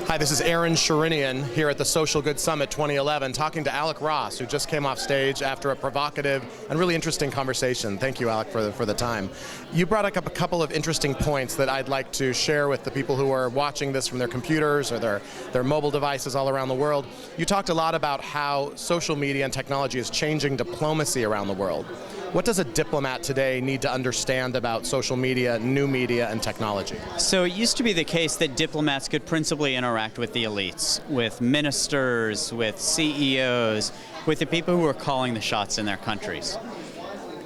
Hi, this is Sherinian here at the Social Good Summit 2011, talking to Alec, who just came off stage after a provocative and really interesting conversation. Thank you, Alec, for the time. You brought up a couple of interesting points that I'd like to share with the people who are watching this from their computers or their mobile devices all around the world. You talked a lot about how social media and technology is changing diplomacy around the world. What does a diplomat today need to understand about social media, new media, and technology? So it used to be the case that diplomats could principally interact with the elites, with ministers, with CEOs, with the people who are calling the shots in their countries.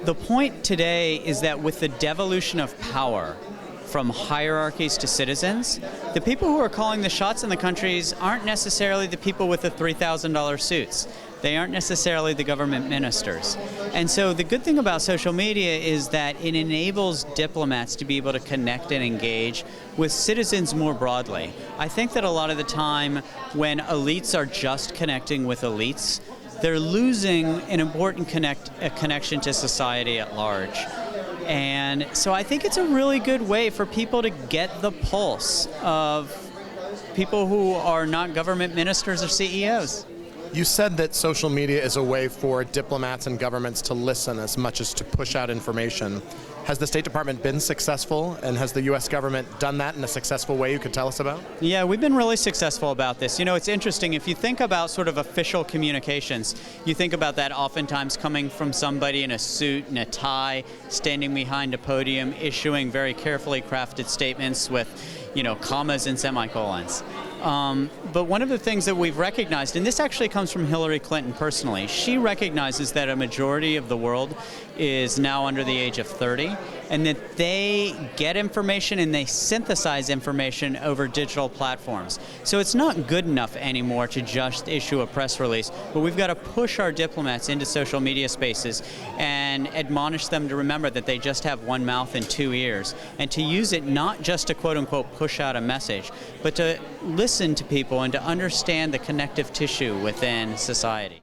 The point today is that with the devolution of power from hierarchies to citizens, the people who are calling the shots in the countries aren't necessarily the people with the $3,000 suits. They aren't necessarily the government ministers. And so the good thing about social media is that it enables diplomats to be able to connect and engage with citizens more broadly. I think that a lot of the time when elites are just connecting with elites, they're losing an important connection to society at large. And so I think it's a really good way for people to get the pulse of people who are not government ministers or CEOs. You said that social media is a way for diplomats and governments to listen as much as to push out information. Has the State Department been successful, and has the U.S. government done that in a successful way you could tell us about? Yeah, we've been really successful about this. You know, it's interesting. If you think about sort of official communications, you think about that oftentimes coming from somebody in a suit and a tie, standing behind a podium, issuing very carefully crafted statements with, commas and semicolons. But one of the things that we've recognized, and this actually comes from Hillary Clinton personally, she recognizes that a majority of the world is now under the age of 30, and that they get information and they synthesize information over digital platforms. So it's not good enough anymore to just issue a press release, but we've got to push our diplomats into social media spaces and admonish them to remember that they just have one mouth and two ears, and to use it not just to quote-unquote push out a message, but to listen to people and to understand the connective tissue within society.